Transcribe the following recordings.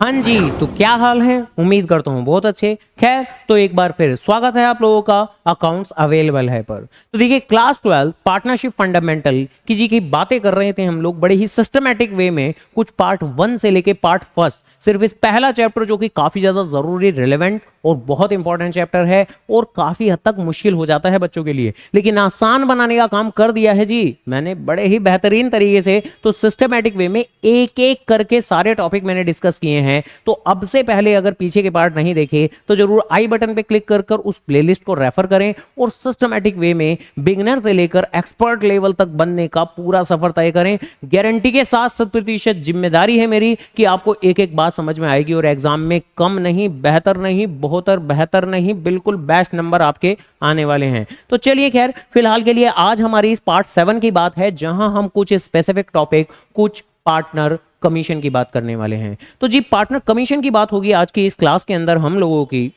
हाँ जी, तो क्या हाल है? उम्मीद करता हूँ बहुत अच्छे। खैर, तो एक बार फिर स्वागत है आप लोगों का अकाउंट्स अवेलेबल है पर। तो देखिए, क्लास 12 पार्टनरशिप फंडामेंटल की बातें कर रहे थे हम लोग बड़े ही सिस्टमैटिक वे में, कुछ पार्ट 1 से लेके पार्ट फर्स्ट, सिर्फ इस पहला चैप्टर जो कि काफी ज्यादा जरूरी, रिलेवेंट और बहुत इंपॉर्टेंट चैप्टर है और काफी हद तक मुश्किल हो जाता है बच्चों के लिए, लेकिन आसान बनाने का काम कर दिया है जी मैंने बड़े ही बेहतरीन तरीके से। तो सिस्टमैटिक वे में एक एक करके सारे टॉपिक मैंने डिस्कस किए हैं। तो अब से पहले अगर पीछे के पार्ट नहीं देखे तो जरूर आई बटन पे क्लिक कर कर उस प्लेलिस्ट को रेफर करें और सिस्टमैटिक वे में बिगिनर से लेकर एक्सपर्ट लेवल तक बनने का पूरा सफर तय करें। गारंटी के साथ 100% जिम्मेदारी है मेरी कि आपको एक एक बात समझ में आएगी और एग्जाम में कम नहीं, बेहतर नहीं, बेहतर नहीं, बिल्कुल बेस्ट नंबर आपके आने वाले हैं। तो चलिए, खैर फिलहाल के लिए आज हमारी इस पार्ट 7 की बात है, जहां हम कुछ स्पेसिफिक टॉपिक, कुछ पार्टनर कमीशन की बात करने वाले हैं। तो जी, पार्टनर कमीशन की बात होगी आज की इस क्लास के अंदर हम लोगों की।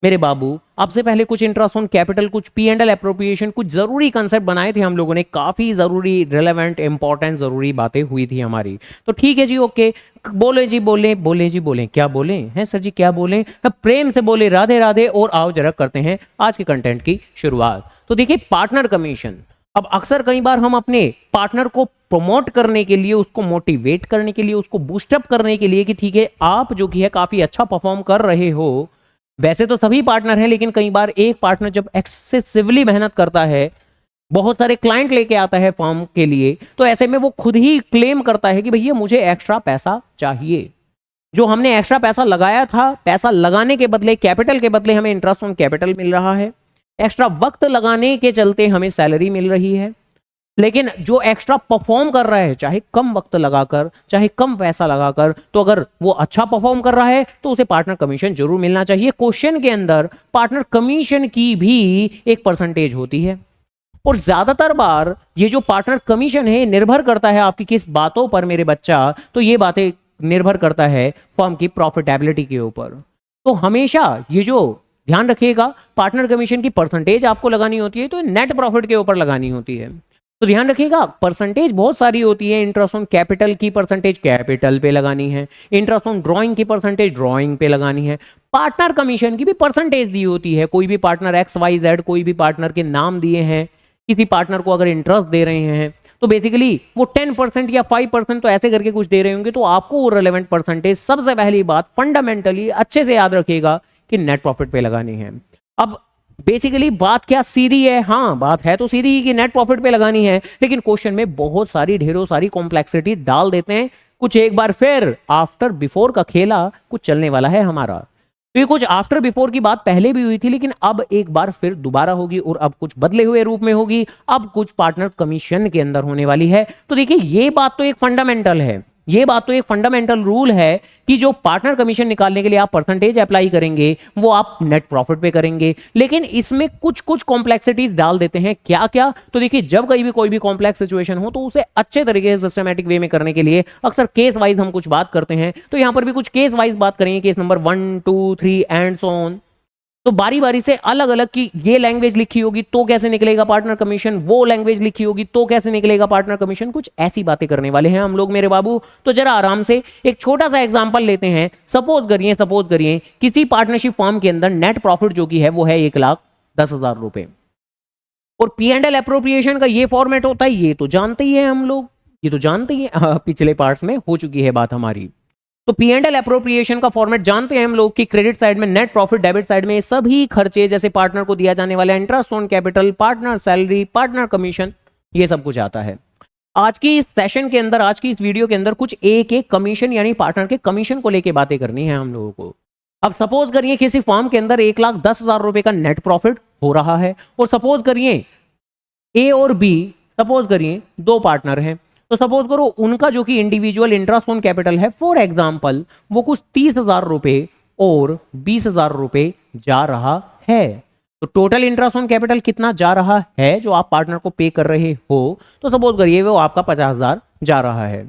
मेरे बाबू, आपसे पहले कुछ इंटरेस्ट ऑन कैपिटल, कुछ पी एंड एल अप्रोप्रिएशन, कुछ जरूरी कंसेप्ट बनाए थे हम लोगों ने, काफी जरूरी, रिलेवेंट, इंपॉर्टेंट, जरूरी बातें हुई थी हमारी। तो ठीक है जी, ओके। बोले जी, बोले बोले जी, बोले क्या बोले हैं सर जी, क्या बोले? प्रेम से बोले राधे राधे। और आओ जरा करते हैं आज के कंटेंट की शुरुआत। तो देखिए, पार्टनर कमीशन। अब अक्सर कई बार हम अपने पार्टनर को प्रमोट करने के लिए, उसको मोटिवेट करने के लिए, उसको बूस्टअप करने के लिए कि ठीक है, आप जो कि है काफी अच्छा परफॉर्म कर रहे हो। वैसे तो सभी पार्टनर हैं, लेकिन कई बार एक पार्टनर जब एक्सेसिवली मेहनत करता है, बहुत सारे क्लाइंट लेके आता है फर्म के लिए, तो ऐसे में वो खुद ही क्लेम करता है कि भैया मुझे एक्स्ट्रा पैसा चाहिए। जो हमने एक्स्ट्रा पैसा लगाया था, पैसा लगाने के बदले, कैपिटल के बदले हमें इंटरेस्ट ऑन कैपिटल मिल रहा है। एक्स्ट्रा वक्त लगाने के चलते हमें सैलरी मिल रही है। लेकिन जो एक्स्ट्रा परफॉर्म कर रहा है, चाहे कम वक्त लगाकर, चाहे कम पैसा लगाकर, तो अगर वो अच्छा परफॉर्म कर रहा है तो उसे पार्टनर कमीशन जरूर मिलना चाहिए। क्वेश्चन के अंदर पार्टनर कमीशन की भी एक परसेंटेज होती है और ज्यादातर बार ये जो पार्टनर कमीशन है निर्भर करता है आपकी किस बातों पर मेरे बच्चा? तो ये बातें निर्भर करता है फर्म की प्रॉफिटेबिलिटी के ऊपर। तो हमेशा ये जो ध्यान रखिएगा, पार्टनर कमीशन की परसेंटेज आपको लगानी होती है तो नेट प्रॉफिट के ऊपर लगानी होती है। तो ध्यान रखिएगा, परसेंटेज बहुत सारी होती है। इंटरेस्ट ऑन कैपिटल की परसेंटेज कैपिटल पे लगानी है, इंटरेस्ट ऑन ड्राइंग की परसेंटेज ड्राइंग पे लगानी है। पार्टनर कमीशन की भी परसेंटेज दी होती है। कोई भी पार्टनर एक्स वाई जेड, कोई भी पार्टनर के नाम दिए हैं, किसी पार्टनर को अगर इंटरेस्ट दे रहे हैं तो बेसिकली वो 10% या 5% तो ऐसे करके कुछ दे रहे होंगे, तो आपको वो रेलेवेंट परसेंटेज, सबसे पहली बात फंडामेंटली अच्छे से याद रखिएगा कि नेट प्रॉफिट पे लगानी है। अब बेसिकली बात क्या सीधी है? हाँ, बात है तो सीधी ही कि नेट प्रॉफिट पे लगानी है, लेकिन क्वेश्चन में बहुत सारी, ढेरों सारी कॉम्प्लेक्सिटी डाल देते हैं। कुछ एक बार फिर आफ्टर बिफोर का खेला कुछ चलने वाला है हमारा। तो ये कुछ आफ्टर बिफोर की बात पहले भी हुई थी, लेकिन अब एक बार फिर दोबारा होगी और अब कुछ बदले हुए रूप में होगी। अब कुछ पार्टनर कमीशन के अंदर होने वाली है। तो देखिए, ये बात तो एक फंडामेंटल है, ये बात तो एक फंडामेंटल रूल है कि जो पार्टनर कमीशन निकालने के लिए आप परसेंटेज अप्लाई करेंगे वो आप नेट प्रॉफिट पे करेंगे। लेकिन इसमें कुछ कुछ कॉम्प्लेक्सिटीज डाल देते हैं। क्या क्या? तो देखिए, जब कहीं भी कोई भी कॉम्प्लेक्स सिचुएशन हो तो उसे अच्छे तरीके से सिस्टमैटिक वे में करने के लिए अक्सर केस वाइज हम कुछ बात करते हैं। तो यहां पर भी कुछ केस वाइज बात करेंगे, case number 1, 2, 3 and so on. तो बारी बारी से अलग अलग की ये लैंग्वेज लिखी होगी तो कैसे निकलेगा पार्टनर कमीशन, वो लैंग्वेज लिखी होगी तो कैसे निकलेगा पार्टनर कमीशन, कुछ ऐसी बातें करने वाले हैं हम लोग मेरे बाबू। तो जरा आराम से एक छोटा सा एग्जांपल लेते हैं। सपोज करिए किसी पार्टनरशिप फर्म के अंदर नेट प्रॉफिट जो की है वो है 1,10,000 रुपए और पी एंड एल अप्रोप्रिएशन का ये फॉर्मेट होता है। ये तो जानते ही है हम लोग, ये तो जानते ही है, पिछले पार्ट्स में हो चुकी है बात हमारी। तो पी एंड एल अप्रोप्रिएशन का फॉर्मेट जानते हैं हम लोग कि क्रेडिट साइड में नेट प्रॉफिट, डेबिट साइड में सभी खर्चे, जैसे पार्टनर को दिया जाने वाला interest on capital, partner salary, partner commission, ये सब कुछ आता है। आज की इस सेशन के अंदर, आज की इस वीडियो के अंदर कुछ एक एक कमीशन यानी पार्टनर के कमीशन को लेकर बातें करनी है हम लोगों को। अब सपोज करिए किसी फर्म के अंदर 1,10,000 रुपए का नेट प्रॉफिट हो रहा है और सपोज करिए ए और बी, सपोज करिए दो पार्टनर हैं। तो सपोज करो उनका जो कि इंडिविजुअल इंटरेस्ट ऑन कैपिटल है, फॉर एग्जांपल वो कुछ 30,000 रुपए और 20,000 रुपए जा रहा है। तो टोटल इंटरेस्ट ऑन कैपिटल कितना जा रहा है जो आप पार्टनर को पे कर रहे हो? तो सपोज करिए वो आपका 50,000 जा रहा है।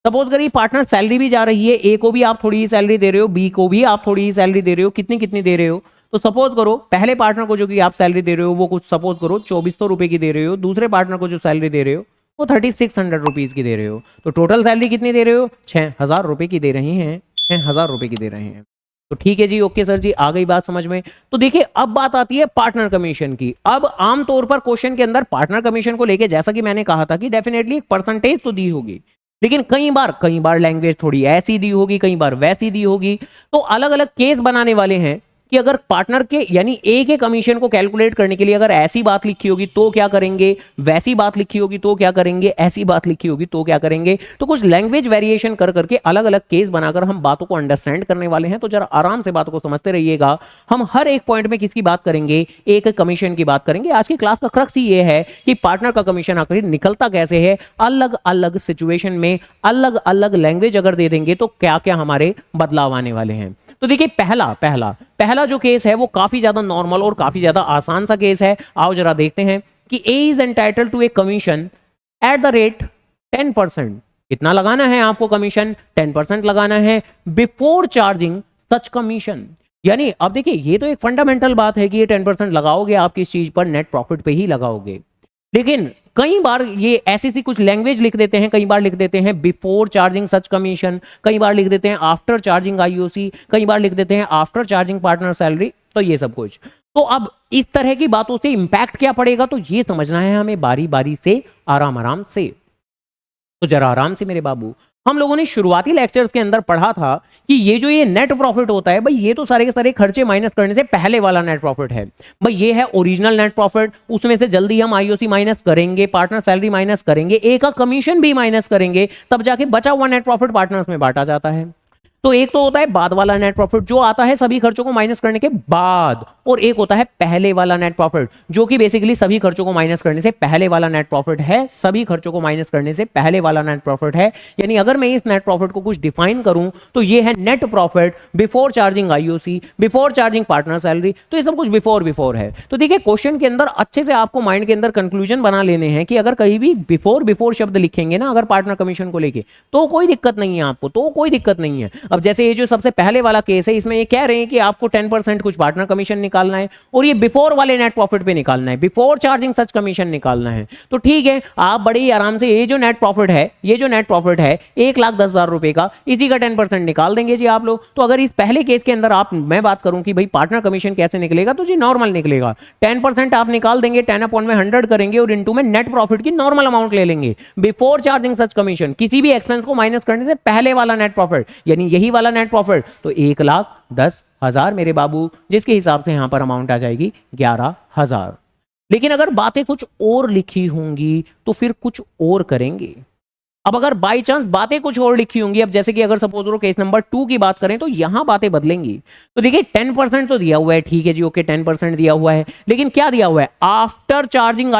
सपोज करिए पार्टनर सैलरी भी जा रही है, ए को भी आप थोड़ी ही सैलरी दे रहे हो, बी को भी आप थोड़ी ही सैलरी दे रहे हो। कितनी कितनी दे रहे हो? तो सपोज करो पहले पार्टनर को जो कि आप सैलरी दे रहे हो वो कुछ सपोज करो 2400 रुपए की दे रहे हो, दूसरे पार्टनर को जो सैलरी दे रहे हो वो 3600 रुपीज की दे रहे हो। तो टोटल सैलरी कितनी दे रहे हो? 6,000 रुपए की दे रही हैं। ₹6,000 की दे रहे हैं। तो ठीक है जी, ओके सर जी, आ गई बात समझ में। तो देखिए अब बात आती है पार्टनर कमीशन की। अब आमतौर पर क्वेश्चन के अंदर पार्टनर कमीशन को लेके जैसा कि मैंने कहा था कि डेफिनेटली एक परसेंटेज तो दी होगी, लेकिन कई बार लैंग्वेज थोड़ी ऐसी दी होगी, कई बार वैसी दी होगी। तो अलग अलग केस बनाने वाले हैं कि अगर पार्टनर के यानी ए के कमीशन को कैलकुलेट करने के लिए अगर ऐसी बात लिखी होगी तो क्या करेंगे, वैसी बात लिखी होगी तो क्या करेंगे, ऐसी बात लिखी होगी तो क्या करेंगे। तो कुछ लैंग्वेज वेरिएशन कर करके अलग अलग केस बनाकर हम बातों को अंडरस्टैंड करने वाले हैं। तो जरा आराम से बातों को समझते रहिएगा। हम हर एक पॉइंट में किसकी बात करेंगे, ए के कमीशन की बात करेंगे। आज की क्लास का क्रक्स ही ये है कि पार्टनर का कमीशन आखिर निकलता कैसे है, अलग अलग सिचुएशन में अलग अलग लैंग्वेज अगर दे देंगे तो क्या क्या हमारे बदलाव आने वाले हैं। तो देखिए पहला जो केस है वो काफी ज्यादा नॉर्मल और काफी ज्यादा आसान सा केस है। आओ जरा देखते हैं कि A is entitled to a commission at the rate 10%। कितना लगाना है आपको कमीशन, 10% लगाना है बिफोर चार्जिंग सच कमीशन। यानी अब देखिए ये तो एक फंडामेंटल बात है कि ये 10% लगाओगे आप किस चीज पर, नेट प्रॉफिट पे ही लगाओगे। लेकिन कई बार ये ऐसी सी कुछ लैंग्वेज लिख देते हैं, कई बार लिख देते हैं बिफोर चार्जिंग सच कमीशन, कई बार लिख देते हैं आफ्टर चार्जिंग आईओसी, कई बार लिख देते हैं आफ्टर चार्जिंग पार्टनर सैलरी। तो ये सब कुछ, तो अब इस तरह की बातों से इंपैक्ट क्या पड़ेगा तो ये समझना है हमें बारी बारी से, आराम आराम से। तो जरा आराम से मेरे बाबू, हम लोगों ने शुरुआती लेक्चर्स के अंदर पढ़ा था कि ये नेट प्रॉफिट होता है भाई, ये तो सारे के सारे खर्चे माइनस करने से पहले वाला नेट प्रॉफिट है भाई। ये है ओरिजिनल नेट प्रॉफिट, उसमें से जल्दी हम आईओसी माइनस करेंगे, पार्टनर सैलरी माइनस करेंगे, ए का कमीशन भी माइनस करेंगे, तब जाके बचा हुआ नेट प्रॉफिट पार्टनर्स में बांटा जाता है। तो एक तो होता है बाद वाला नेट प्रॉफिट जो आता है सभी खर्चों को माइनस करने के बाद, और एक होता है पहले वाला नेट प्रॉफिट जो कि बेसिकली सभी खर्चों को माइनस करने से पहले वाला नेट प्रॉफिट है। सभी खर्चों को माइनस करने से पहले वाला नेट प्रॉफिट है। यानी अगर मैं इस नेट प्रॉफिट को कुछ डिफाइन करूं तो ये है net profit before charging IOC, before charging partner salary. तो ये सब कुछ बिफोर है। तो देखिए क्वेश्चन के अंदर अच्छे से आपको माइंड के अंदर कंक्लूजन बना लेने हैं कि अगर कहीं भी बिफोर शब्द लिखेंगे ना अगर पार्टनर कमीशन को लेके तो कोई दिक्कत नहीं है आपको, तो कोई दिक्कत नहीं है। अब जैसे ये जो सबसे पहले वाला केस है इसमें ये कह रहे हैं कि आपको 10% कुछ पार्टनर कमीशन निकालना है और ये बिफोर वाले नेट प्रॉफिट पे निकालना है, बिफोर चार्जिंग सच कमीशन निकालना है। तो ठीक है, आप बड़े ही आराम से ये जो नेट प्रॉफिट है 1,10,000 रुपए का, इसी का 10% निकाल देंगे जी आप लोग। तो अगर इस पहले केस के अंदर मैं बात करूं कि भाई पार्टनर कमीशन कैसे निकलेगा तो जी नॉर्मल निकलेगा। 10% आप निकाल देंगे, 10/100 करेंगे और इनटू में नेट प्रॉफिट की नॉर्मल अमाउंट ले लेंगे बिफोर चार्जिंग सच कमीशन, किसी भी एक्सपेंस को माइनस करने से पहले वाला नेट प्रॉफिट, यानी यही वाला नेट प्रॉफिट। तो 1,10,000 मेरे बाबू, जिसके हिसाब से यहां पर अमाउंट आ जाएगी 11,000। लेकिन अगर बातें कुछ और लिखी होंगी तो फिर कुछ और करेंगे। अब अगर बाई चांस बातें कुछ और लिखी होंगी, अब जैसे कि अगर सपोज करो केस नंबर 2 की बात करें तो यहां बातें बदलेंगी। तो देखिए 10% तो दिया हुआ है, ठीक है जी, ओके 10% दिया हुआ है, लेकिन क्या दिया हुआ है, आफ्टर चार्जिंग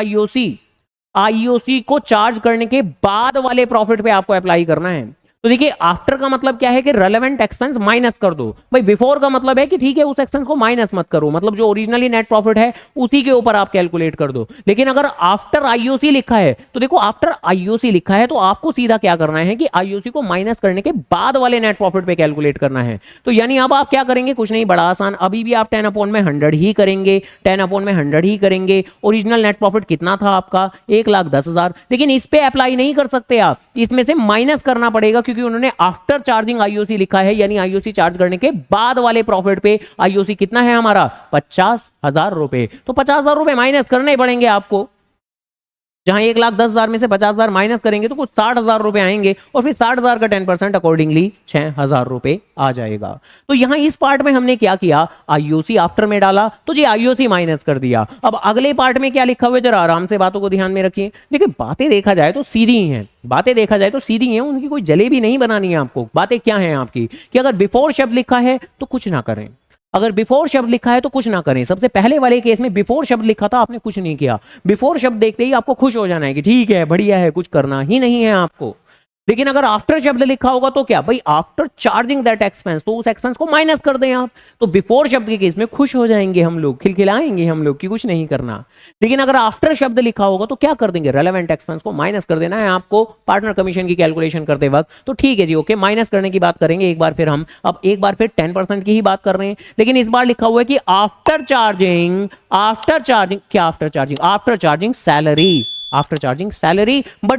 आईओसी को चार्ज करने के बाद वाले प्रॉफिट पे आपको अप्लाई करना है। तो देखिए आफ्टर का मतलब क्या है कि रेलेवेंट एक्सपेंस माइनस कर दो भाई। बिफोर का मतलब है कि ठीक है उस एक्सपेंस को माइनस मत करो, मतलब जो ओरिजिनली नेट प्रॉफिट है उसी के ऊपर आप कैलकुलेट कर दो। लेकिन अगर आफ्टर आईओसी लिखा है तो देखो आफ्टर आईओसी लिखा है तो आपको सीधा क्या करना है कि आईओसी को माइनस करने के बाद वाले नेट प्रॉफिट पे कैलकुलेट करना है। तो यानी अब आप क्या करेंगे, कुछ नहीं, बड़ा आसान, अभी भी आप 10/100 ही करेंगे, 10/100 ही करेंगे। ओरिजिनल नेट प्रॉफिट कितना था आपका, 1,10,000, लेकिन इस पे अप्लाई नहीं कर सकते आप, इसमें से माइनस करना पड़ेगा क्योंकि उन्होंने आफ्टर चार्जिंग आईओसी लिखा है, यानी आईओसी चार्ज करने के बाद वाले प्रॉफिट पे आईओसी कितना है हमारा 50,000 रुपए। तो 50,000 रुपए माइनस करने पड़ेंगे आपको, जहां 1,10,000 में से 50,000 माइनस करेंगे तो कुछ 60,000 रुपए आएंगे और फिर 60,000 का 10% अकॉर्डिंगली 6,000 रुपए आ जाएगा। तो यहां इस पार्ट में हमने क्या किया, आईओसी आफ्टर में डाला तो जी आईओसी माइनस कर दिया। अब अगले पार्ट में क्या लिखा हुआ है, जरा आराम से बातों को ध्यान में रखिए। देखिए बातें देखा जाए तो सीधी ही हैं, बातें देखा जाए तो सीधी हैं, उनकी कोई जलेबी नहीं बनानी है आपको। बातें क्या हैं आपकी कि अगर बिफोर शब्द लिखा है तो कुछ ना करें, अगर बिफोर शब्द लिखा है तो कुछ ना करें। सबसे पहले वाले केस में बिफोर शब्द लिखा था, आपने कुछ नहीं किया। बिफोर शब्द देखते ही आपको खुश हो जाना है कि ठीक है बढ़िया है, कुछ करना ही नहीं है आपको। लेकिन अगर आफ्टर शब्द लिखा होगा तो क्या भाई, आफ्टर चार्जिंग दैट एक्सपेंस, तो उस एक्सपेंस को माइनस कर दें आप। तो बिफोर शब्द के केस में खुश हो जाएंगे हम लोग, खिलखिलाएंगे हम लोग कि कुछ नहीं करना। लेकिन अगर आफ्टर शब्द लिखा होगा तो क्या कर देंगे, रेलेवेंट एक्सपेंस को माइनस कर देना है आपको पार्टनर कमीशन की कैलकुलेशन करते वक्त। तो ठीक है जी, ओके, माइनस करने की बात करेंगे एक बार फिर हम। अब एक बार फिर 10% की ही बात कर रहे हैं, लेकिन इस बार लिखा हुआ है कि आफ्टर चार्जिंग क्या, after charging salary, after charging salary but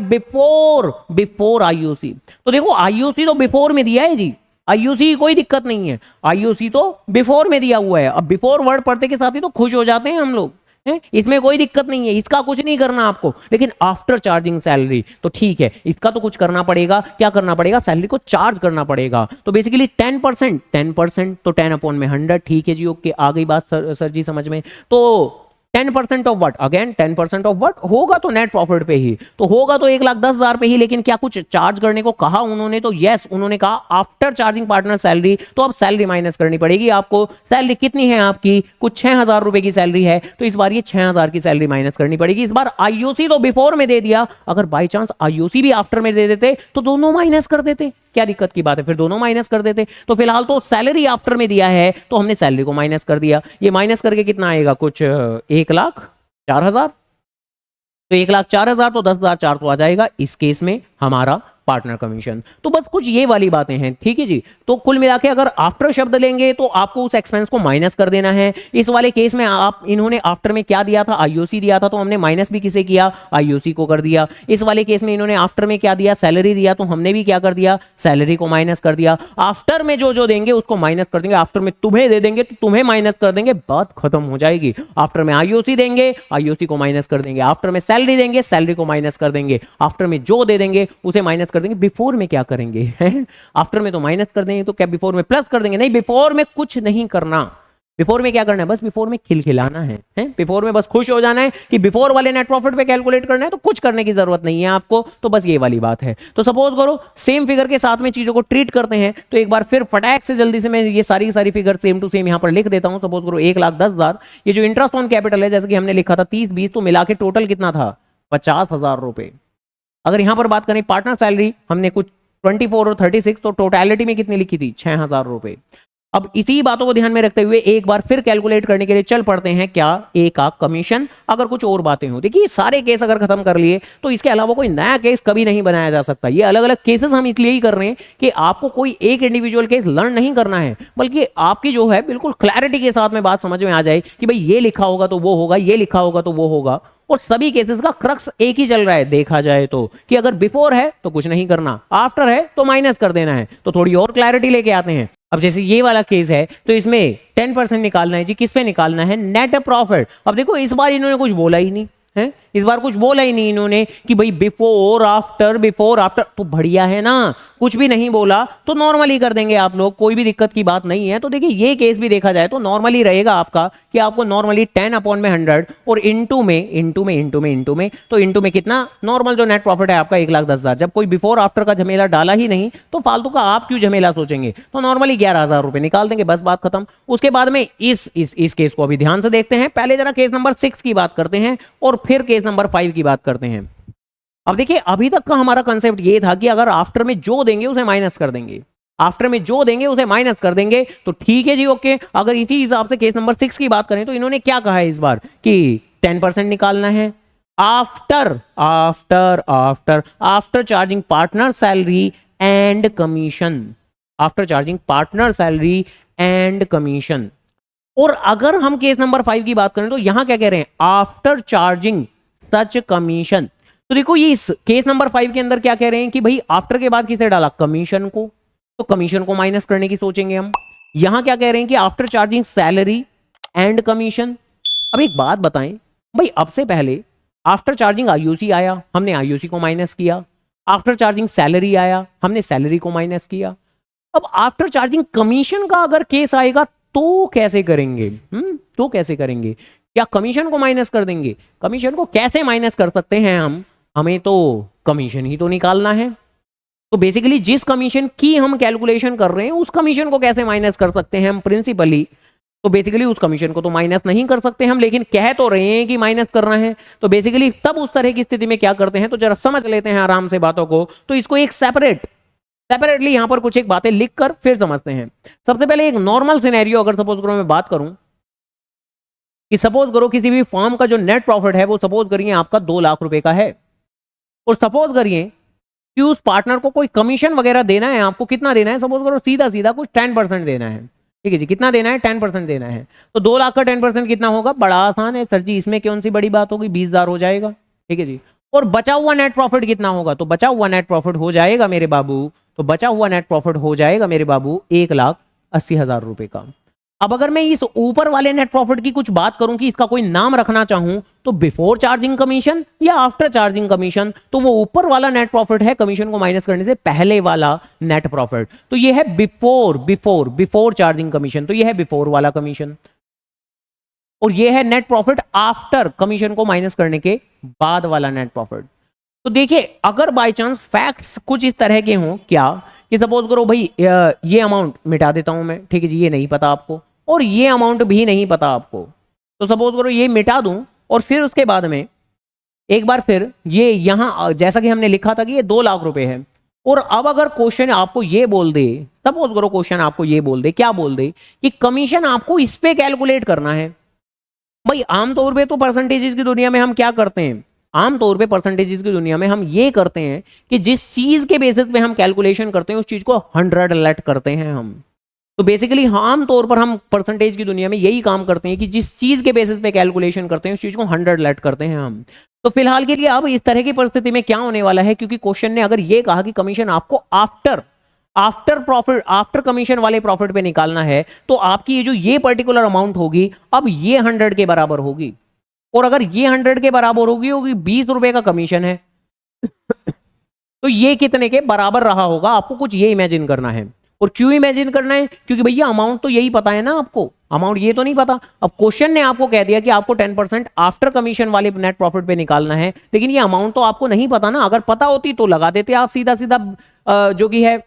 before IOC. तो देखो आईओसी तो बिफोर में दिया है जी, आईयूसी की कोई दिक्कत नहीं है, आईयूसी तो बिफोर में दिया हुआ है। अब बिफोर वर्ड पढ़ते के साथ ही तो खुश हो जाते हैं हम लोग, इसमें कोई दिक्कत नहीं है, इसका कुछ नहीं करना आपको। लेकिन आफ्टर चार्जिंग सैलरी तो ठीक है, इसका तो कुछ करना पड़ेगा। क्या करना पड़ेगा? सैलरी को चार्ज करना पड़ेगा। तो बेसिकली 10%, 10% तो 10 अपॉन में 100। ठीक है जी, ओके, आ गई बात सर जी समझ में। तो 10% of what? Again 10% of what होगा? तो नेट प्रॉफिट पे ही तो होगा, तो 1,10,000 पे ही। लेकिन क्या कुछ चार्ज करने को कहा उन्होंने? तो यस, उन्होंने कहा आफ्टर चार्जिंग पार्टनर सैलरी। तो अब सैलरी माइनस करनी पड़ेगी आपको। सैलरी कितनी है आपकी? कुछ 6,000 रुपए की सैलरी है, तो इस बार ये 6,000 की सैलरी माइनस करनी पड़ेगी। इस बार आईओसी तो बिफोर में दे दिया, अगर बाई चांस आईओसी भी आफ्टर में दे देते तो दोनों माइनस कर देते। क्या दिक्कत की बात है? फिर दोनों माइनस कर देते। तो फिलहाल तो सैलरी आफ्टर में दिया है, तो हमने सैलरी को माइनस कर दिया। ये माइनस करके कितना आएगा? कुछ 1,04,000। तो 1,04,000 तो 10,400 आ जाएगा इस केस में हमारा पार्टनर कमीशन। तो बस कुछ ये वाली बातें हैं, ठीक है जी। तो कुल मिला के अगर आफ्टर शब्द लेंगे तो आपको उस एक्सपेंस को माइनस कर देना है। इस वाले केस में आप इन्होंने आफ्टर में क्या दिया था? आईओसी दिया था, तो हमने माइनस भी किसे किया? आईओसी को कर दिया। इस वाले केस में इन्होंने आफ्टर में क्या दिया? सैलरी दिया, तो हमने भी क्या कर दिया? सैलरी को माइनस कर दिया। आफ्टर में जो जो देंगे उसको माइनस कर देंगे। आफ्टर में तुम्हें दे देंगे तो तुम्हें माइनस कर देंगे, बात खत्म हो जाएगी। आफ्टर में आईओसी देंगे, आईओसी को माइनस कर देंगे। आफ्टर में सैलरी देंगे, सैलरी को माइनस कर देंगे। आफ्टर में जो दे देंगे उसे माइनस कर देंगे। बिफोर में क्या करेंगे? आफ्टर में तो माइनस कर देंगे, तो क्या बिफोर में प्लस कर देंगे? नहीं, बिफोर में कुछ नहीं करना। बिफोर में क्या करना है? बस बिफोर में खिलखिलाना है, बिफोर में बस खुश हो जाना है कि बिफोर वाले नेट प्रॉफिट पे कैलकुलेट करना है, तो कुछ करने की जरूरत नहीं है आपको। तो बस ये वाली बात है। तो सपोज करो सेम फिगर के साथ में चीजों को ट्रीट करते हैं, तो एक बार फिर फटाक से जल्दी से मैं ये सारी सारी फिगर सेम टू सेम यहां पर लिख देता हूं। सपोज करो 1,10,000, ये जो इंटरेस्ट ऑन कैपिटल है, जैसे कि हमने लिखा था 30-20, तो मिला के टोटल कितना था? 50,000 रुपए। अगर यहां पर बात करें पार्टनर सैलरी, हमने कुछ 24 और 36, तो टोटलिटी में कितनी लिखी थी? 6,000 रुपए। अब इसी बातों को ध्यान में रखते हुए एक बार फिर कैलकुलेट करने के लिए चल पड़ते हैं क्या? ए का कमीशन। अगर कुछ और बातें हो, देखिए सारे केस अगर खत्म कर लिए तो इसके अलावा कोई नया केस कभी नहीं बनाया जा सकता। ये अलग अलग केसेस हम इसलिए ही कर रहे हैं कि आपको कोई एक इंडिविजुअल केस लर्न नहीं करना है, बल्कि आपकी जो है बिल्कुल क्लैरिटी के साथ में बात समझ में आ जाए कि भाई ये लिखा होगा तो वो होगा, ये लिखा होगा तो वो होगा। और सभी केसेस का क्रक्स एक ही चल रहा है देखा जाए तो, कि अगर बिफोर है तो कुछ नहीं करना, आफ्टर है तो माइनस कर देना है। तो थोड़ी और क्लैरिटी लेके आते हैं। अब जैसे ये वाला केस है, तो इसमें 10% निकालना है जी। किस पे निकालना है? Net profit. अब देखो इस बार इन्होंने कुछ बोला ही नहीं है, इस बार कुछ बोला ही नहीं इन्होंने कि भाई बिफोर आफ्टर, तो बढ़िया है ना। कुछ भी नहीं बोला तो नॉर्मली कर देंगे आप लोग, कोई भी दिक्कत की बात नहीं है। तो देखिए ये केस भी देखा जाए तो नॉर्मली रहेगा आपका कि आपको नॉर्मली 10 अपॉन में 100 और इंटू में तो इंटू में कितना? नॉर्मल जो नेट प्रॉफिट है आपका 1,10,000। जब कोई बिफोर आफ्टर का झमेला डाला ही नहीं तो फालतू का आप क्यों झमेला सोचेंगे? तो नॉर्मली 11,000 रुपए निकाल देंगे, बस बात खत्म। उसके बाद में इस केस को अभी ध्यान से देखते हैं। पहले जरा केस नंबर 6 की बात करते हैं और फिर केस नंबर 5 की बात करते हैं। अब देखिए अभी तक का हमारा कंसेप्ट ये था कि अगर आफ्टर में जो देंगे उसे माइनस कर देंगे, आफ्टर में जो देंगे उसे माइनस कर देंगे, तो ठीक है जी, ओके। अगर इसी हिसाब से केस नंबर 6 की बात करें तो इन्होंने क्या कहा है इस बार कि 10% निकालना है after charging partner salary and commission, after charging partner salary and commission. और अगर हम केस नंबर 5 की बात करें तो यहां क्या कह रहे हैं? After charging such commission. तो देखो ये इस केस नंबर 5 के अंदर क्या कह रहे हैं कि भाई आफ्टर के बाद किसे डाला? कमीशन को। तो कमीशन को माइनस करने की सोचेंगे हम। यहां क्या कह रहे हैं कि after charging salary and commission. अब एक बात बताएं भाई, अब से पहले आफ्टर चार्जिंग आईओसी आया, हमने आईओसी को माइनस किया। आफ्टर चार्जिंग सैलरी आया, हमने सैलरी को माइनस किया। अब आफ्टर चार्जिंग कमीशन का अगर केस आएगा तो कैसे करेंगे? तो कैसे करेंगे? क्या कमीशन को माइनस कर देंगे? कमीशन को कैसे माइनस कर सकते हैं हम? हमें तो कमीशन ही तो निकालना है। तो बेसिकली जिस कमीशन की हम कैलकुलेशन कर रहे हैं उस कमीशन को कैसे माइनस कर सकते हैं हम प्रिंसिपली? तो बेसिकली उस कमीशन को तो माइनस नहीं कर सकते हम, लेकिन कह तो रहे हैं कि माइनस करना है। तो बेसिकली तब उस तरह की स्थिति में क्या करते हैं, तो जरा समझ लेते हैं आराम से बातों को। तो इसको एक सेपरेटली यहां पर कुछ एक बातें लिखकर फिर समझते हैं। सबसे पहले एक नॉर्मल सिनेरियो अगर सपोज करो मैं बात करूं कि सपोज करो किसी भी फर्म का जो नेट प्रॉफिट है वो सपोज करिए आपका 2 लाख रुपए का है, और सपोज करिए कि उस पार्टनर को कोई कमीशन वगैरह देना है आपको। कितना देना है? सपोज करो सीधा सीधा कुछ 10% देना है। ठीक है जी, कितना देना है? 10% देना है। तो 2 लाख का 10% कितना होगा? बड़ा आसान है सर जी, इसमें कौन सी बड़ी बात होगी? 20,000 हो जाएगा। ठीक है जी। और बचा हुआ नेट प्रॉफिट कितना होगा? तो बचा हुआ नेट प्रॉफिट हो जाएगा मेरे बाबू तो बचा हुआ नेट प्रॉफिट हो जाएगा मेरे बाबू 1,80,000 रुपए का। अब अगर मैं इस ऊपर वाले नेट प्रॉफिट की कुछ बात करूं कि इसका कोई नाम रखना चाहूं तो बिफोर चार्जिंग कमीशन या आफ्टर चार्जिंग कमीशन, तो वो ऊपर वाला नेट प्रॉफिट है कमीशन को माइनस करने से पहले वाला नेट प्रॉफिट, तो ये है बिफोर चार्जिंग कमीशन, तो ये है बिफोर वाला कमीशन। और ये है नेट प्रॉफिट आफ्टर कमीशन को माइनस करने के बाद वाला नेट प्रॉफिट। तो देखिए अगर बाय चांस फैक्ट्स कुछ इस तरह के हों क्या कि सपोज करो भाई ये अमाउंट मिटा देता हूं मैं, ठीक है जी, ये नहीं पता आपको और ये अमाउंट भी नहीं पता आपको, तो सपोज करो ये मिटा दूं और फिर उसके बाद में एक बार फिर ये यहां जैसा कि हमने लिखा था कि ये 2 लाख रुपए है, और अब अगर क्वेश्चन आपको ये बोल दे, सपोज करो क्वेश्चन आपको ये बोल दे, क्या बोल दे कि कमीशन आपको इस पे कैलकुलेट करना है। भाई आमतौर पे तो परसेंटेजेस की दुनिया में हम क्या करते हैं, आमतौर पे परसेंटेजेस की दुनिया में हम ये करते हैं कि जिस चीज के बेसिस पे हम कैलकुलेशन करते हैं उस चीज को 100 लेट करते हैं हम। तो बेसिकली आमतौर पर हम परसेंटेज की दुनिया में यही काम करते हैं कि जिस चीज के बेसिस पे कैलकुलेशन करते हैं उस चीज को 100 लेट करते हैं हम। तो फिलहाल के लिए अब इस तरह की परिस्थिति में क्या होने वाला है, क्योंकि क्वेश्चन ने अगर ये कहा कि कमीशन आपको आफ्टर कमीशन वाले प्रॉफिट पे निकालना है, तो आपकी ये जो ये पर्टिकुलर अमाउंट होगी अब ये 100 के बराबर होगी, और अगर ये 100 के बराबर होगी 20 रुपए का कमीशन है तो ये कितने के बराबर रहा होगा, आपको कुछ ये इमेजिन करना है। और क्यों इमेजिन करना है, क्योंकि भैया अमाउंट तो यही पता है ना आपको, अमाउंट ये तो नहीं पता। अब क्वेश्चन ने आपको कह दिया कि आपको 10% आफ्टर कमीशन वाले नेट प्रॉफिट पे निकालना है, लेकिन ये अमाउंट तो आपको नहीं पता ना, अगर पता होती तो लगा देते आप सीधा सीधा जो कि है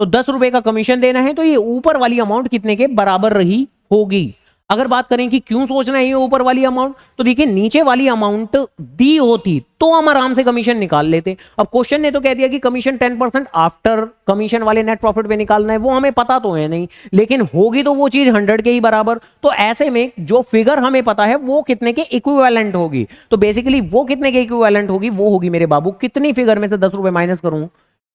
तो 10 रुपए का कमीशन देना है, तो ये ऊपर वाली अमाउंट कितने के बराबर रही होगी। अगर बात करें कि क्यों सोचना है ये ऊपर वाली अमाउंट, तो देखिए नीचे वाली अमाउंट दी होती तो हम आराम से कमीशन निकाल लेते। अब क्वेश्चन ने तो कह दिया कि कमीशन 10% आफ्टर कमीशन वाले नेट प्रॉफिट पे निकालना है, वो हमें पता तो है नहीं, लेकिन होगी तो वो चीज 100 के ही बराबर। तो ऐसे में जो फिगर हमें पता है वो कितने के इक्विवेलेंट होगी, तो बेसिकली वो कितने के इक्विवेलेंट होगी, वो होगी मेरे बाबू कितनी फिगर में से 10 रुपए माइनस करूं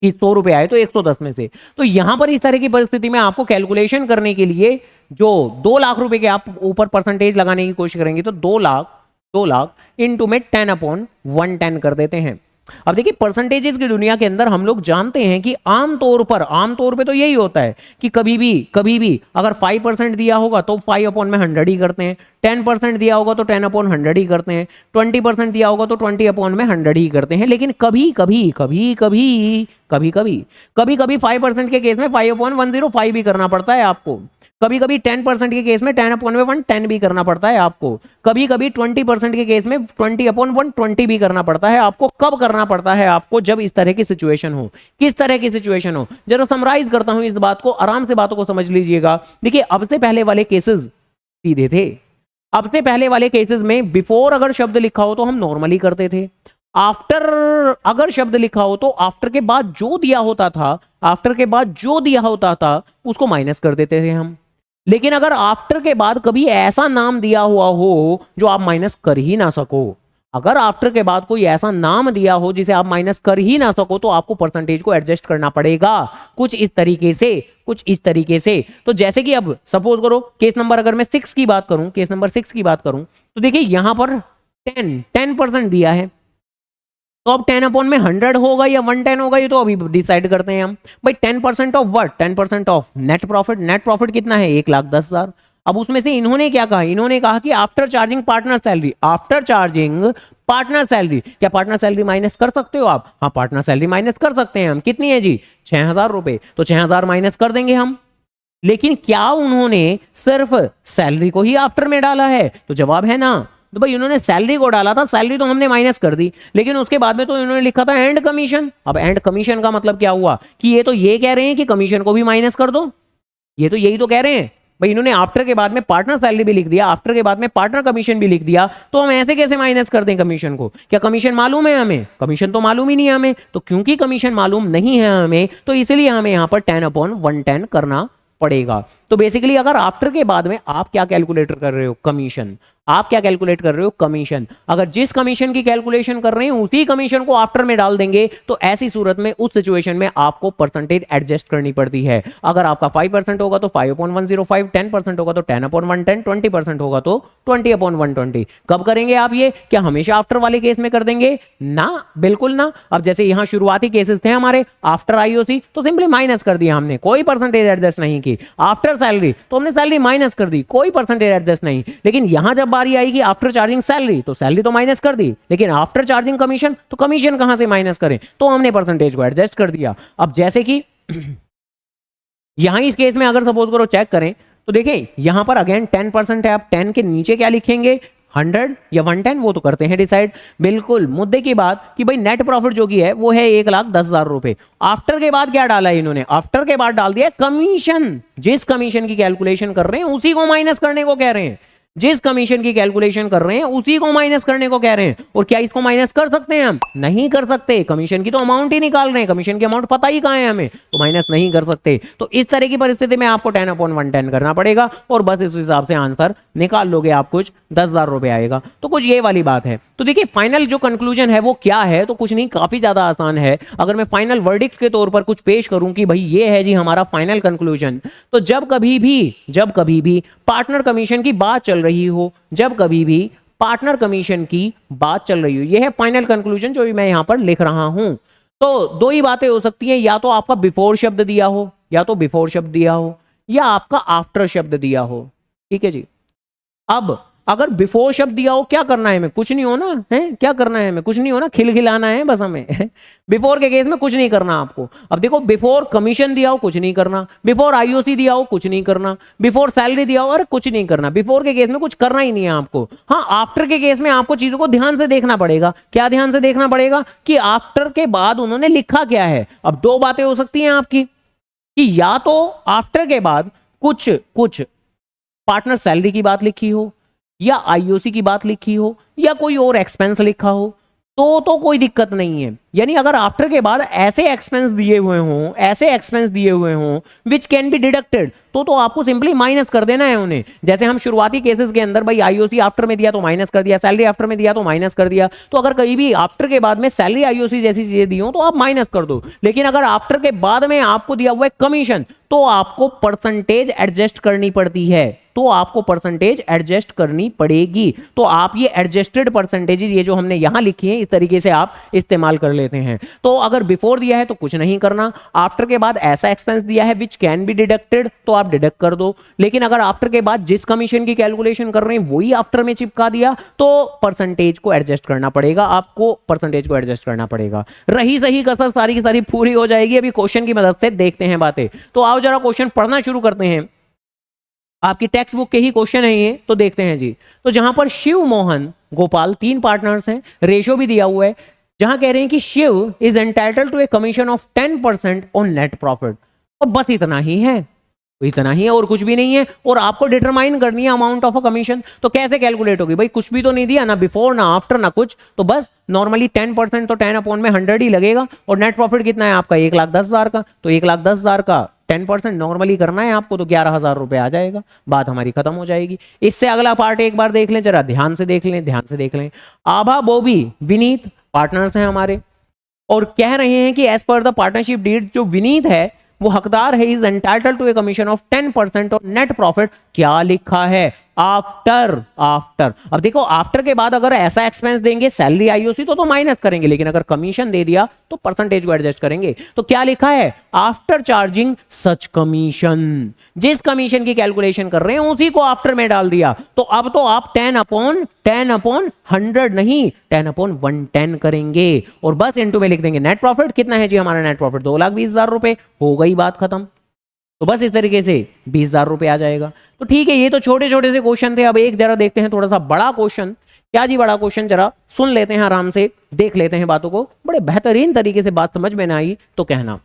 कि 100 रुपए आए तो 110 में से। तो यहां पर इस तरह की परिस्थिति में आपको कैलकुलेशन करने के लिए जो 2 लाख रुपए के आप ऊपर परसेंटेज लगाने की कोशिश करेंगे, तो 2 लाख इनटू में 10/110 कर देते हैं। अब देखिए परसेंटेजेस की दुनिया के अंदर हम लोग जानते हैं कि आमतौर पे तो यही होता है कि कभी भी अगर 5% दिया होगा तो 5/100 ही करते हैं, 10% दिया होगा तो 10/100 ही करते हैं, 20% दिया होगा तो 20/100 ही करते हैं। लेकिन कभी कभी 5% के केस में 5/105 भी करना पड़ता है आपको, कभी कभी 10% के केस में 10/110 भी करना पड़ता है आपको, कभी कभी 20% के केस में 20/120 भी करना पड़ता है आपको। कब करना पड़ता है आपको, जब इस तरह की सिचुएशन हो। किस तरह की सिचुएशन हो, जरा समराइज करता हूं इस बात को, आराम से बातों को समझ लीजिएगा। देखिए अब से पहले वाले केसेस सीधे थे, अब से पहले वाले केसेस में बिफोर अगर शब्द लिखा हो तो हम नॉर्मली करते थे, आफ्टर अगर शब्द लिखा हो तो आफ्टर के बाद जो दिया होता था उसको माइनस कर देते थे हम। लेकिन अगर आफ्टर के बाद कभी ऐसा नाम दिया हुआ हो जो आप माइनस कर ही ना सको, अगर आफ्टर के बाद कोई ऐसा नाम दिया हो जिसे आप माइनस कर ही ना सको, तो आपको परसेंटेज को एडजस्ट करना पड़ेगा कुछ इस तरीके से। तो जैसे कि अब सपोज करो केस नंबर अगर मैं 6 की बात करूं, तो देखिए यहां पर 10% दिया है, तो अब 10/100 होगा या 110 होगा, ये तो अभी डिसाइड करते हैं हम। भाई 10% of what, 10% of net profit कितना है 1,10,000। अब उसमें से इन्होंने क्या कहा, इन्होंने कहा कि आफ्टर चार्जिंग पार्टनर सैलरी, क्या पार्टनर सैलरी माइनस कर सकते हो आप? हाँ पार्टनर सैलरी माइनस कर सकते हैं हम। कितनी है जी, 6,000 रुपए, तो 6,000 माइनस कर देंगे हम। लेकिन क्या उन्होंने सिर्फ सैलरी को ही आफ्टर में डाला है? तो जवाब है ना, तो भाई उन्होंने सैलरी को डाला था, सैलरी तो हमने माइनस कर दी, लेकिन उसके बाद में तो इन्होंने लिखा था एंड कमीशन। अब एंड कमीशन का मतलब क्या हुआ कि ये तो ये कह रहे हैं कि कमीशन को भी माइनस कर दो, ये तो यही तो कह रहे हैं। भाई इन्होंने आफ्टर के बाद में पार्टनर सैलरी भी लिख दिया, आफ्टर के बाद में पार्टनर कमीशन भी लिख दिया, तो हम ऐसे कैसे माइनस कर दें कमीशन को? क्या कमीशन मालूम है हमें? कमीशन तो मालूम ही नहीं है हमें। तो क्योंकि कमीशन मालूम नहीं है हमें, तो इसलिए हमें यहां पर 10/110 करना पड़ेगा। तो बेसिकली अगर आफ्टर के बाद में आप क्या कैलकुलेट कर रहे हो, कमीशन, आप क्या कैलकुलेट कर रहे हो, कमीशन। अगर जिस कमीशन की कैलकुलेशन कर रहे हैं उसी कमीशन को आफ्टर में डाल देंगे तो ऐसी सूरत में उस सिचुएशन में आपको परसेंटेज एडजस्ट करनी पड़ती है। अगर आपका 5% होगा तो 5/105, 10% होगा तो 10/110, 20% होगा तो 20/120। कब करेंगे आप ये, क्या हमेशा आफ्टर वाले केस में कर देंगे? ना, बिल्कुल ना। अब जैसे यहां शुरुआती केसेस थे हमारे आफ्टर आईओसी, तो सिंपली माइनस कर दिया हमने, कोई परसेंटेज एडजस्ट नहीं की। आफ्टर सैलरी तो हमने सैलरी माइनस कर दी, कोई परसेंटेज एडजस्ट नहीं। लेकिन यहां जब बारी आएगी आफ्टर चार्जिंग सैलरी, तो सैलरी तो माइनस कर दी, लेकिन आफ्टर चार्जिंग कमीशन, तो कमीशन कहां से माइनस करें, तो हमने परसेंटेज को एडजस्ट कर दिया। अब जैसे कि यहां इस केस में अगर सपोज करो चेक करें तो देखिए यहां पर अगेन 10% है। आप 10 के नीचे क्या लिखेंगे, 100 या 110, वो तो करते हैं डिसाइड। बिल्कुल मुद्दे की बात कि भाई नेट प्रॉफिट जो की है वो है 1,10,000 रुपए। आफ्टर के बाद क्या डाला है इन्होंने, आफ्टर के बाद डाल दिया कमीशन। जिस कमीशन की कैलकुलेशन कर रहे हैं उसी को माइनस करने को कह रहे हैं, जिस कमीशन की कैलकुलेशन कर रहे हैं उसी को माइनस करने को कह रहे हैं। और क्या इसको माइनस कर सकते हैं हम? नहीं कर सकते, कमीशन की तो अमाउंट ही निकाल रहे हैं, कमीशन की अमाउंट पता ही कहां है हमें, तो माइनस नहीं कर सकते। तो इस तरह की परिस्थिति में आपको 10/110 करना पड़ेगा और बस इस हिसाब से आंसर निकाल लोगे आप, कुछ 10,000 रुपए आएगा। तो कुछ ये वाली बात है। तो देखिए फाइनल जो कंक्लूजन है वो क्या है, तो कुछ नहीं, काफी ज्यादा आसान है। अगर मैं फाइनल वर्डिक्ट के तौर पर कुछ पेश करूं कि भाई ये है जी हमारा फाइनल कंक्लूजन, तो जब कभी भी पार्टनर कमीशन की बात चल रही हो, जब कभी भी पार्टनर कमीशन की बात चल रही हो, यह है फाइनल कंक्लूजन जो मैं यहां पर लिख रहा हूं। तो दो ही बातें हो सकती हैं, या तो आपका बिफोर शब्द दिया हो, या तो बिफोर शब्द दिया हो, या आपका आफ्टर शब्द दिया हो। ठीक है जी। अब अगर बिफोर शब्द दिया हो, क्या करना है हमें, कुछ नहीं होना है, क्या करना है हमें, कुछ नहीं होना, खिलखिलाना है बस हमें। बिफोर के केस में कुछ नहीं करना आपको। अब देखो बिफोर कमीशन दिया हो कुछ नहीं करना, बिफोर आईओसी दिया हो कुछ नहीं करना, बिफोर सैलरी दिया हो और कुछ नहीं करना। बिफोर के केस में कुछ करना ही नहीं है आपको। हाँ, आफ्टर के केस में आपको चीजों को ध्यान से देखना पड़ेगा। क्या ध्यान से देखना पड़ेगा कि आफ्टर के बाद उन्होंने लिखा क्या है। अब दो बातें हो सकती हैं आपकी कि या तो आफ्टर के बाद कुछ पार्टनर सैलरी की बात लिखी हो, या आईओसी की बात लिखी हो, या कोई और एक्सपेंस लिखा हो, तो कोई दिक्कत नहीं है। यानी अगर आफ्टर के बाद ऐसे एक्सपेंस दिए हुए हों विच कैन बी डिडक्टेड, तो आपको सिंपली माइनस कर देना है उन्हें। जैसे हम शुरुआती केसेस के अंदर भाई आईओसी आफ्टर में दिया तो माइनस कर दिया, सैलरी आफ्टर में दिया तो माइनस कर दिया। तो अगर कहीं भी आफ्टर के बाद में सैलरी आईओसी जैसी चीजें दी हो तो आप माइनस कर दो। लेकिन अगर आफ्टर के बाद में आपको दिया हुआ है कमीशन, तो आपको परसेंटेज एडजस्ट करनी पड़ती है, तो आपको परसेंटेज एडजस्ट करनी पड़ेगी। तो आप ये एडजस्टेड परसेंटेजेस, ये जो हमने यहां लिखी है, इस तरीके से आप इस्तेमाल कर लेते हैं। तो अगर बिफोर दिया है तो कुछ नहीं करना, आफ्टर के बाद ऐसा एक्सपेंस दिया है विच कैन बी डिडक्टेड, तो आप डिडक्ट कर दो। लेकिन अगर आफ्टर के बाद जिस कमीशन की कैलकुलेशन कर रहे हैं वही आफ्टर में चिपका दिया, तो परसेंटेज को एडजस्ट करना पड़ेगा, आपको परसेंटेज को एडजस्ट करना पड़ेगा। रही सही कसर सारी की सारी पूरी हो जाएगी। अभी क्वेश्चन की मदद से देखते हैं बातें। तो आओ जरा क्वेश्चन पढ़ना शुरू करते हैं। आपकी टेक्स्ट बुक के ही क्वेश्चन है ये, तो देखते हैं जी। तो जहां पर शिव, मोहन, गोपाल 3 पार्टनर्स हैं, रेशो भी दिया हुआ है, जहां कह रहे हैं कि Shiv is entitled to a commission of 10% on net profit. और बस इतना ही है, इतना ही है और कुछ भी नहीं है। और आपको डिटरमाइन करनी है अमाउंट ऑफ अ कमीशन। तो कैसे कैलकुलेट होगी भाई, कुछ भी तो नहीं दिया ना, बिफोर ना आफ्टर ना कुछ, तो बस नॉर्मली 10% तो 10/100 ही लगेगा। और नेट प्रॉफिट कितना है आपका, 1,10,000 का, तो 1,10,000 का 10% नॉर्मली करना है आपको, तो 11,000 रुपए आ जाएगा, बात हमारी खत्म हो जाएगी। इससे अगला पार्ट एक बार देख लें, जरा ध्यान से देख लें। आभा, बॉबी, विनीत पार्टनर्स हैं हमारे, और कह रहे हैं कि as per the partnership deed, जो विनीत है वो हकदार है, is entitled to a commission of 10% of net profit. क्या लिखा है, आफ्टर। अब देखो आफ्टर के बाद अगर ऐसा एक्सपेंस देंगे सैलरी आईओसी तो माइनस करेंगे, लेकिन अगर कमीशन दे दिया तो परसेंटेज को एडजस्ट करेंगे। तो क्या लिखा है, आफ्टर चार्जिंग सच कमीशन। जिस कमीशन की कैलकुलेशन कर रहे हैं उसी को आफ्टर में डाल दिया। तो अब तो आप 10/100 नहीं 10/110 करेंगे, और बस इनटू में लिख देंगे नेट प्रॉफिट। कितना है जी हमारा नेट प्रॉफिट, 2,20,000 रुपए। हो गई बात खत्म। तो बस इस तरीके से 20,000 रुपए आ जाएगा। तो ठीक है, ये तो छोटे छोटे से क्वेश्चन थे। अब एक जरा देखते हैं थोड़ा सा बड़ा क्वेश्चन। क्या जी बड़ा क्वेश्चन, जरा सुन लेते हैं, आराम से देख लेते हैं बातों को। बड़े बेहतरीन तरीके से बात समझ में ना आई तो कहना।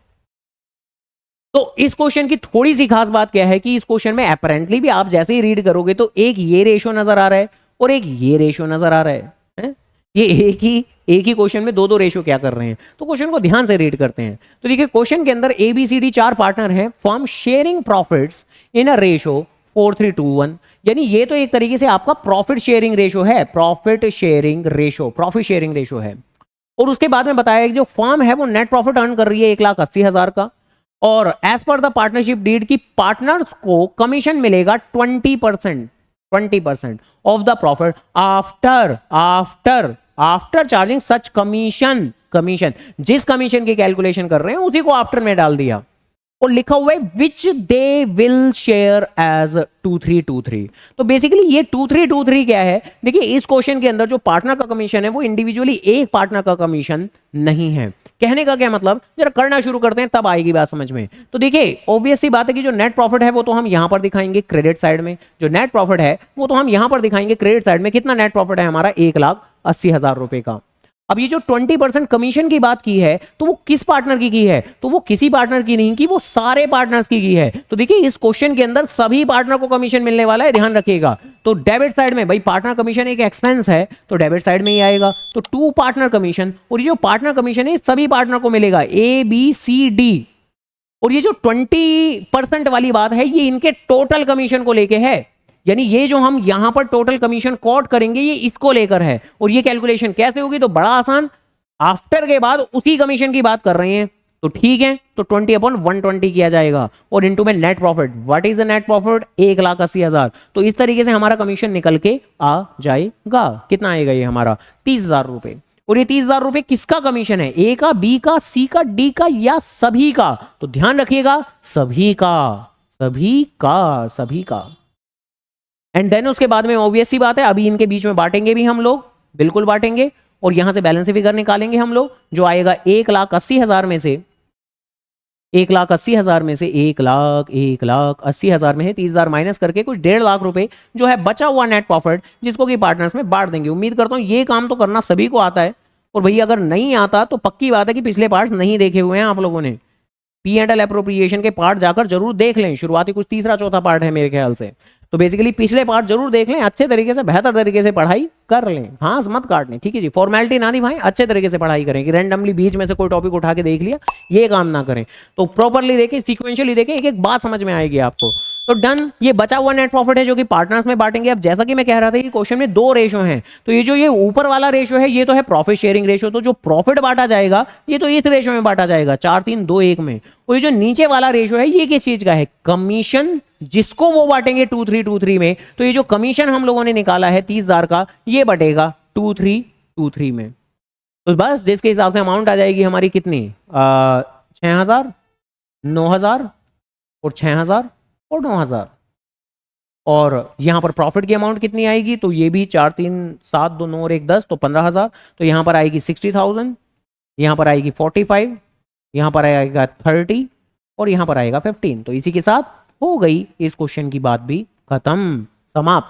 तो इस क्वेश्चन की थोड़ी सी खास बात क्या है कि इस क्वेश्चन में अपेरेंटली भी आप जैसे ही रीड करोगे तो एक ये रेशियो नजर आ रहा है और एक ये रेशियो नजर आ रहा है। ये एक ही क्वेश्चन में दो दो रेशो क्या कर रहे हैं, तो क्वेश्चन को ध्यान से रीड करते हैं। तो देखिए क्वेश्चन के अंदर ABCD 4 पार्टनर हैं, firm sharing profits in a ratio 4:3:1, यानी ये तो एक तरीके से आपका प्रॉफिट शेयरिंग रेशो है, प्रॉफिट शेयरिंग रेशो है। और उसके बाद में बताया कि जो फर्म है वो नेट प्रॉफिट अर्न कर रही है 1,80,000 का, और as per the partnership deed की पार्टनर्स को कमीशन मिलेगा 20% of the profit after charging such commission जिस कमीशन की कैलकुलेशन कर रहे हैं उसी को आफ्टर में डाल दिया, और लिखा हुआ है विच दे विल शेयर एज 2:3:2:3। तो बेसिकली ये 2:3:2:3 क्या है, देखिए इस क्वेश्चन के अंदर जो पार्टनर का कमीशन है वो इंडिविजुअली एक पार्टनर का कमीशन नहीं है। कहने का क्या मतलब, जरा करना शुरू करते हैं तब आएगी बात समझ में। तो देखिए ऑब्वियस सी बात है कि जो नेट प्रॉफिट है वो तो हम यहां पर दिखाएंगे क्रेडिट साइड में, जो नेट प्रॉफिट है वो तो हम यहां पर दिखाएंगे क्रेडिट साइड में। कितना नेट प्रॉफिट है हमारा, 1,80,000 रुपए का। अब ये जो 20% कमीशन की बात की है तो वो किस पार्टनर की है, तो वो किसी पार्टनर की नहीं की, वो सारे पार्टनर्स की है। तो देखिए इस क्वेश्चन के अंदर सभी पार्टनर को कमीशन मिलने वाला है, ध्यान रखिएगा। तो डेबिट साइड में भाई पार्टनर कमीशन एक एक्सपेंस है तो डेबिट साइड में ही आएगा, तो 2 पार्टनर कमीशन, और ये जो पार्टनर कमीशन है सभी पार्टनर को मिलेगा ABCD। और ये जो 20% वाली बात है ये इनके टोटल कमीशन को लेके है, यानी ये जो हम यहां पर टोटल कमीशन कोट करेंगे ये इसको लेकर है। और ये कैलकुलेशन कैसे होगी, तो बड़ा आसान, आफ्टर के बाद उसी कमीशन की बात कर रहे हैं तो ठीक है, तो 20/120 किया जाएगा, और इनटू में net profit. What is the net profit, 1,80,000। तो इस तरीके से हमारा कमीशन निकल के आ जाएगा। कितना आएगा ये हमारा, 30,000 रुपए। और ये 30,000 रुपए किसका कमीशन है, A का, B का, C का, D का या सभी का, तो ध्यान रखिएगा सभी का। एंड देन उसके बाद में ऑब्वियस सी बात है अभी इनके बीच में बांटेंगे भी हम लोग, बिल्कुल बांटेंगे, और यहां से बैलेंस फिगर निकालेंगे हम लोग, जो आएगा 1,80,000 में से 1,80,000 में से 1,80,000 में है 30,000 माइनस करके कुछ 1.5 लाख रुपए जो है बचा हुआ नेट प्रॉफिट, जिसको कि पार्टनर्स में बांट देंगे। उम्मीद करता हूं ये काम तो करना सभी को आता है, और भैया अगर नहीं आता तो पक्की बात है कि पिछले पार्ट्स नहीं देखे हुए हैं आप लोगों ने। P&L एप्रोप्रिएशन के पार्ट जाकर जरूर देख लें, शुरुआती कुछ तीसरा चौथा पार्ट है मेरे ख्याल से, तो बेसिकली पिछले पार्ट जरूर देख लें, अच्छे तरीके से बेहतर तरीके से पढ़ाई कर लें, घास मत काटने, ठीक है जी, फॉर्मेलिटी ना निभाएं, अच्छे तरीके से पढ़ाई करें कि रैंडमली बीच में से कोई टॉपिक उठा के देख लिया, ये काम ना करें। तो प्रॉपरली देखें, सीक्वेंशियली देखें, एक एक बात समझ में आएगी आपको। तो डन, ये बचा हुआ नेट प्रॉफिट है जो कि पार्टनर्स में बांटेंगे। अब जैसा कि मैं कह रहा था कि क्वेश्चन में 2 रेशो हैं, तो ये जो ये ऊपर वाला रेशो है ये तो है प्रॉफिट शेयरिंग रेशो, तो जो प्रॉफिट बांटा जाएगा ये तो इस रेशो में बांटा जाएगा 4:3:2:1 में। और ये जो नीचे वाला रेशो है ये किस चीज का है, कमीशन, जिसको वो बांटेंगे 2:3:2:3 में। तो ये जो कमीशन हम लोगों ने निकाला है 30,000 का, ये बटेगा 2:3:2:3 में। तो बस जिसके हिसाब से अमाउंट आ जाएगी हमारी कितनी, 6,000, 9,000 और 6,000 और 9,000। और यहां पर प्रॉफिट की अमाउंट कितनी आएगी, तो ये भी 4 3 7 2 9 और 1 10, तो 15,000। तो यहां पर आएगी 60,000, यहां पर आएगी 45, यहां पर आएगा 30 और यहां पर आएगा 15। तो इसी के साथ हो गई इस क्वेश्चन की बात भी खत्म, समाप्त।